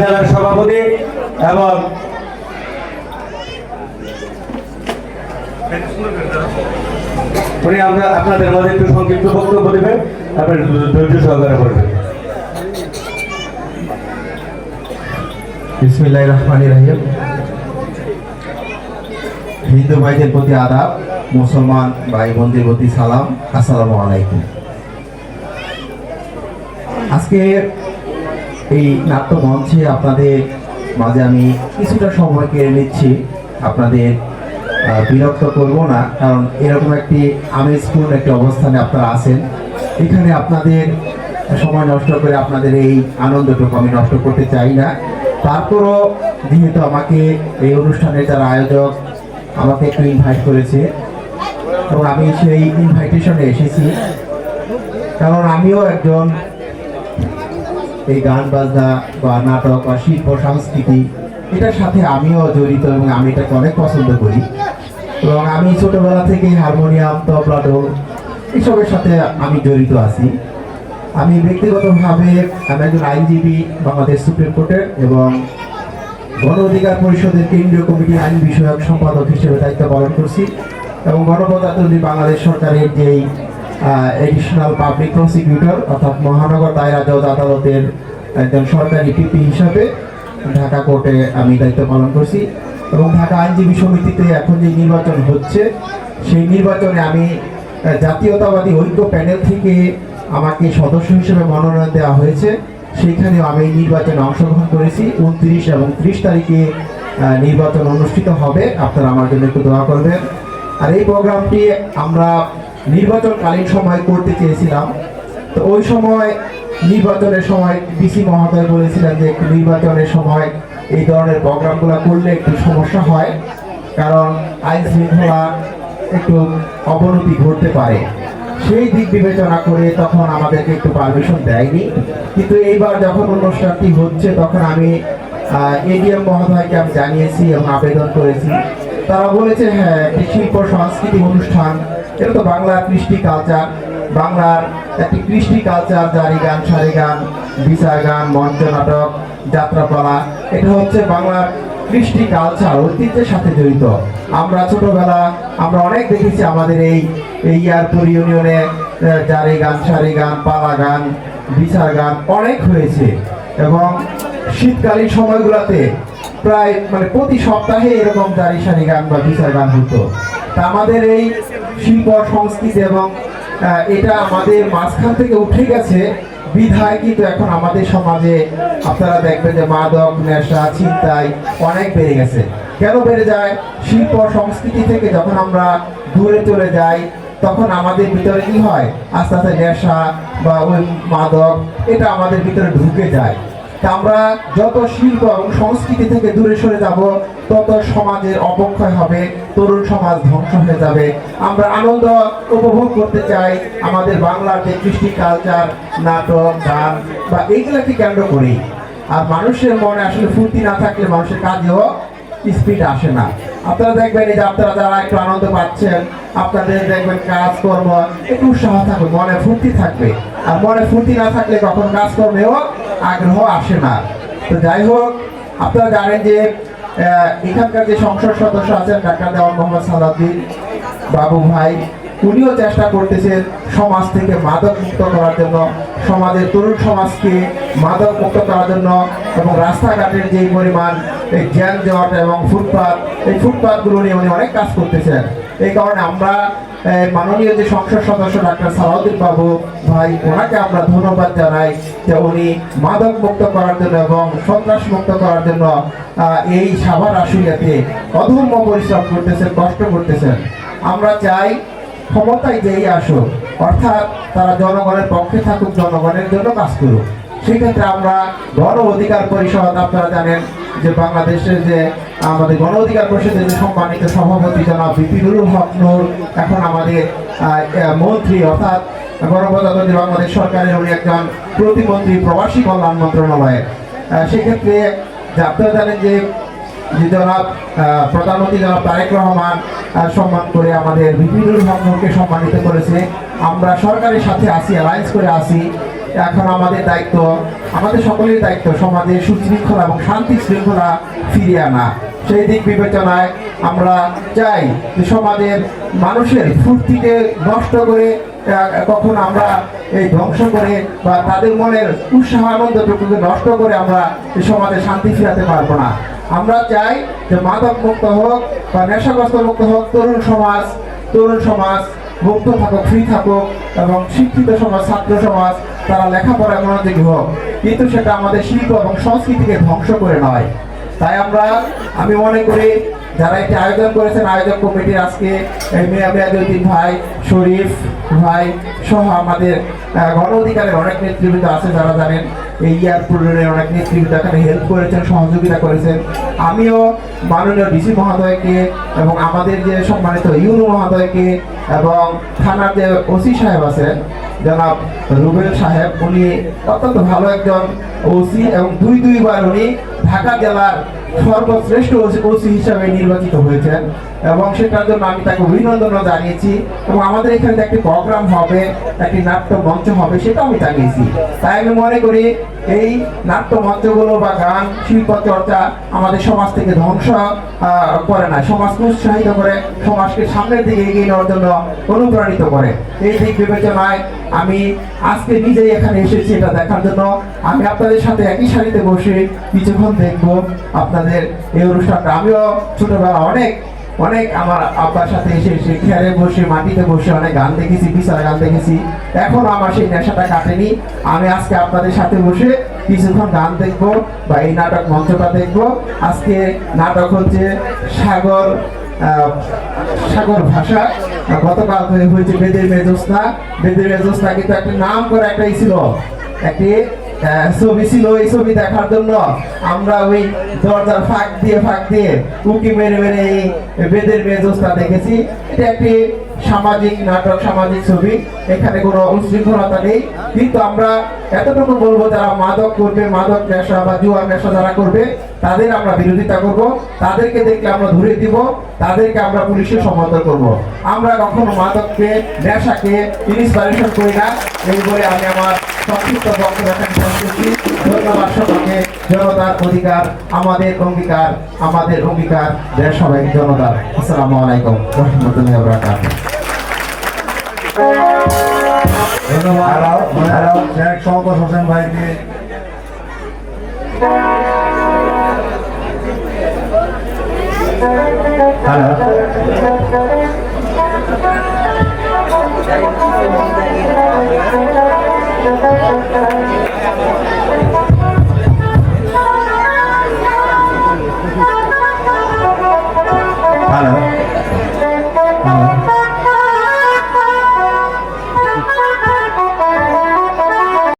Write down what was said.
জেলার সভাপতি এবং উনি আপনাদের মধ্যে একটু সংক্ষিপ্ত বক্তব্য দেবেন, আপনার ধৈর্য সহকারে বলবেন। বিসমিল্লাহির রহমানির রহিম। হিন্দু ভাইদের প্রতি আদাব, মুসলমান ভাই বোনদের প্রতি সালাম, আসসালামু আলাইকুম। আজকে এই নাট্য মঞ্চে আপনাদের মাঝে আমি কিছুটা সময় কেড়ে নিচ্ছি। আপনাদের বিরক্ত করব না, কারণ এরকম একটি আমেজপূর্ণ একটি অবস্থানে আপনারা আছেন। এখানে আপনাদের সময় নষ্ট করে আপনাদের এই আনন্দটুকু আমি নষ্ট করতে চাই না। তারপরও যেহেতু আমাকে এই অনুষ্ঠানের যারা আয়োজক আমাকে একটু ইনভাইট করেছে এবং আমি সেই ইনভাইটেশনে এসেছি, কারণ আমিও একজন এই গান বাজনা বা নাটক বা শিল্প সংস্কৃতি এটার সাথে আমিও জড়িত এবং আমি এটাকে অনেক পছন্দ করি। এবং আমি ছোটবেলা থেকে হারমোনিয়াম, তবলা, ঢোল এসবের সাথে আমি জড়িত আছি। আমি ব্যক্তিগতভাবে আমি একজন আইনজীবী, বাংলাদেশ সুপ্রিম কোর্টের এবং গণ অধিকার পরিষদের কেন্দ্রীয় কমিটি আইন বিষয়ক সম্পাদক হিসেবে দায়িত্ব পালন করছি এবং গণপ্রজাতন্ত্রী বাংলাদেশ সরকারের যেই এডিশনাল পাবলিক প্রসিকিউটর অর্থাৎ মহানগর দায়রা জজ আদালতের একজন সরকারি পিপি হিসাবে ঢাকা কোর্টে আমি দায়িত্ব পালন করছি এবং ঢাকা আইনজীবী সমিতিতে এখন যে নির্বাচন হচ্ছে সেই নির্বাচনে আমি জাতীয়তাবাদী ঐক্য প্যানেল থেকে আমাকে সদস্য হিসেবে মনোনয়ন দেওয়া হয়েছে। সেইখানেও আমি নির্বাচনে অংশগ্রহণ করেছি। 29 এবং 30 তারিখে নির্বাচন অনুষ্ঠিত হবে, আপনারা আমার জন্য একটু দোয়া করবেন। আর এই প্রোগ্রামটি আমরা নির্বাচনকালীন সময় করতে চেয়েছিলাম, তো ওই সময় নির্বাচনের সময় ডিসি মহোদয় বলেছিলেন যে একটু নির্বাচনের সময় এই ধরনের প্রোগ্রামগুলো করলে একটু সমস্যা হয়, কারণ আইন শৃঙ্খলা একটু অবনতি ঘটতে পারে। সেই দিক বিবেচনা করে তখন আমাদেরকে একটু পারমিশন দেয়নি। কিন্তু এইবার যখন অনুষ্ঠানটি হচ্ছে তখন আমি এডিএম মহোদয়কে আমি জানিয়েছি এবং আবেদন করেছি। তারা বলেছে হ্যাঁ, একটি শিল্প সংস্কৃতি অনুষ্ঠান, এটা তো বাংলার কৃষ্টি কালচার, বাংলার একটি কৃষ্টি কালচার, জারি গান, সারি গান, বিচার গান, মঞ্চ নাটক, যাত্রাপালা, এটা হচ্ছে বাংলার কৃষ্টি কালচার, ঐতিহ্যের সাথে জড়িত। আমরা ছোটবেলা আমরা অনেক দেখেছি আমাদের এই ইয়ারপুর ইউনিয়নে জারি গান, সারি গান, পালা গান, বিচার গান অনেক হয়েছে এবং শীতকালীন সময়গুলোতে প্রায় প্রতি সপ্তাহে এরকম জারি সারি গান বা বিচার গান হতো। তা আমাদের এই শিল্প সংস্কৃতি এবং এটা আমাদের মাঝখান থেকে উঠে গেছে বিধায় কিন্তু এখন আমাদের সমাজে আপনারা দেখবেন যে মাদক, নেশা, ছিনতাই অনেক বেড়ে গেছে। কেন বেড়ে যায়? শিল্প সংস্কৃতি থেকে যখন আমরা দূরে চলে যাই তখন আমাদের ভিতরে কি হয়, আস্তে আস্তে নেশা বা ওই মাদক এটা আমাদের ভিতরে ঢুকে যায়। তা আমরা যত শিল্প এবং সংস্কৃতি থেকে দূরে সরে যাব তত সমাজের অবক্ষয় হবে, তরুণ সমাজ ধ্বংস হয়ে যাবে। আমরা আনন্দ উপভোগ করতে চাই আমাদের বাংলার যে কৃষ্টি কালচার, নাটক, গান বা এইগুলাকে কেন্দ্র করি। আর মানুষের মনে আসলে ফুর্তি না থাকলে মানুষের কাজেও স্পিড আসে না। আপনারা দেখবেন এই যে আপনারা যারা একটু আনন্দ পাচ্ছেন, আপনাদের দেখবেন কাজকর্ম একটু উৎসাহ থাকবে, মনে ফুর্তি থাকবে। আর মনে ফুর্তি না থাকলে কখন কাজকর্মেও আগ্রহ আসে না। তো যাই হোক, আপনারা জানেন যে এখানকার যে সংসদ সদস্য আছেন ডাক্তার দেওয়ান মোহাম্মদ সালাউদ্দিন বাবু ভাই, উনিও চেষ্টা করতেছেন সমাজ থেকে মাদক মুক্ত করার জন্য, সমাজের তরুণ সমাজকে মাদক মুক্ত করার জন্য এবং রাস্তাঘাটের যে পরিমাণ এই যানজট এবং ফুটপাত, এই ফুটপাতগুলো নিয়ে উনি অনেক কাজ করতেছেন। এই কারণে আমরা মাননীয় যে সংসদ সদস্য ডাক্তার সালাউদ্দিন বাবু ভাই, ওনাকে আমরা ধন্যবাদ জানাই যে উনি মাদক মুক্ত করার জন্য এবং সন্ত্রাস মুক্ত করার জন্য এই সাভার আশুলিয়াতে অধম্য পরিশ্রম করতেছেন, কষ্ট করতেছেন। আমরা চাই ক্ষমতায় যেই আসুক, অর্থাৎ তারা জনগণের পক্ষে থাকুক, জনগণের জন্য কাজ করুক। সেক্ষেত্রে আমরা গণ অধিকার পরিষদ, আপনারা জানেন যে বাংলাদেশের যে আমাদের গণ অধিকার পরিষদের যে সম্মানিত সভাপতি জনাব বিপি নুরুল হক নূর এখন আমাদের মন্ত্রী, অর্থাৎ গণপ্রজাতন্ত্রী বাংলাদেশ সরকারের উনি একজন প্রতিমন্ত্রী প্রবাসী কল্যাণ মন্ত্রণালয়ের। সেক্ষেত্রে আপনারা জানেন যে জনাব প্রধানমন্ত্রী জনাব তারেক রহমান সম্মান করে আমাদের বিপি নুরুল হক নূরকে সম্মানিত করেছে। আমরা সরকারের সাথে আসি, অ্যালায়েন্স করে আসি এখন আমাদের দায়িত্ব, আমাদের সকলের দায়িত্ব সমাজে সুশৃঙ্খলা এবং শান্তি শৃঙ্খলা ফিরিয়ে আনা। সেই দিক বিবেচনায় আমরা চাই যে সমাজের মানুষের ফুর্তিকে নষ্ট করে কখন আমরা এই ধ্বংস করে বা তাদের মনের উৎসাহ আনন্দটুকুকে নষ্ট করে আমরা এই সমাজে শান্তি ফিরাতে পারবো না। আমরা চাই যে মাদক মুক্ত হোক বা নেশাগ্রস্ত মুক্ত হোক, তরুণ সমাজ মুক্ত থাকুক, ফ্রি থাকুক এবং শিক্ষিত সমাজ, ছাত্র সমাজ তারা লেখাপড়ায় মনোযোগী হোক, কিন্তু সেটা আমাদের শিল্প এবং সংস্কৃতিকে ধ্বংস করে নয়। তাই আমি মনে করি যারা এটি আয়োজন করেছেন, আয়োজক কমিটির আজকে মিয়াজউদ্দিন ভাই, শরীফ ভাই সহ আমাদের গণ অধিকারের অনেক নেতৃবৃন্দ আছে, যারা জানেন এই এয়ারপোর্টের অনেক নেতৃবৃন্দ এখানে হেল্প করেছেন, সহযোগিতা করেছেন। আমিও মাননীয় ডিসি মহোদয়কে এবং আমাদের যে সম্মানিত ইউনো মহোদয়কে এবং থানার যে ওসি সাহেব আছেন জনাব রুবেল সাহেব, উনি অত্যন্ত ভালো একজন ওসি এবং দুইবার উনি ঢাকা জেলার সর্বশ্রেষ্ঠ ওসি হিসাবে নির্বাচিত হয়েছেন এবং সেটার জন্য আমি তাকে অভিনন্দন জানিয়েছি। এবং আমাদের এখানে একটি প্রোগ্রাম হবে, একটি নাট্য মঞ্চ হবে, সেটা আমি জানিয়েছি। তাই আমি মনে করি এই নাট্য মঞ্চগুলো বা গান শিল্প চর্চা আমাদের সমাজ থেকে ধ্বংস করে না, সমাজকে উৎসাহিত করে, সমাজকে সামনের দিকে এগিয়ে নেওয়ার জন্য অনুপ্রাণিত করে। এই দিক বিবেচনায় আমি আজকে নিজেই এখানে এসেছি এটা দেখার জন্য। আমি আপনাদের সাথে একই সারিতে বসে কিছুক্ষণ দেখবো আপনাদের এই অনুষ্ঠানটা। আমিও ছোটবেলা অনেক আমার আব্বার সাথে এসে খেয়ারে বসে, মাটিতে বসে অনেক গান দেখেছি, বিশাল গান দেখেছি। এখনো আমার সেই নেশাটা কাটেনি। আমি আজকে আপনাদের সাথে বসে কিছুক্ষণ গান দেখবো বা এই নাটক মঞ্চটা দেখবো। আজকে নাটক হচ্ছে সাগর ভাষা। গতকাল হয়েছে বেদের মেজোস্না। বেদের মেজোস্না কিন্তু একটা নাম করে একটাই ছিল, একটি ছবি ছিল। এই ছবি দেখার জন্য আমরা ওই দরজার ফাঁক দিয়ে উকি মেরে এই বেদের মেজোস্তা দেখেছি। এটা একটি সামাজিক নাটক, সামাজিক ছবি, এখানে কোনো উশৃঙ্খলতা নেই। কিন্তু আমরা এতটুকু বলবো, যারা মাদক করবে, মাদক নেশা বা জুয়া নেশা যারা করবে, তাদের আমরা বিরোধিতা করব। তাদেরকে দেখলে আমরা ধরে দিব, তাদেরকে আমরা পুলিশে সমর্থন করব। আমরা কখনো মাদককে, নেশাকে ইন্সপিরেশন করি না। এই বলে আমি আমার সংক্ষিপ্ত বক্তব্য এখানে শেষ করছি। ধন্যবাদ সবাইকে। জনতার অধিকার আমাদের অঙ্গীকার, আমাদের অঙ্গীকার দেশ সবাই জনতার। আসসালামু আলাইকুম ওয়া রাহমাতুল্লাহি ওয়া বারাকাতুহু। ধন্যবাদ শেখ শওকত হোসেন ভাইকে। Thank you.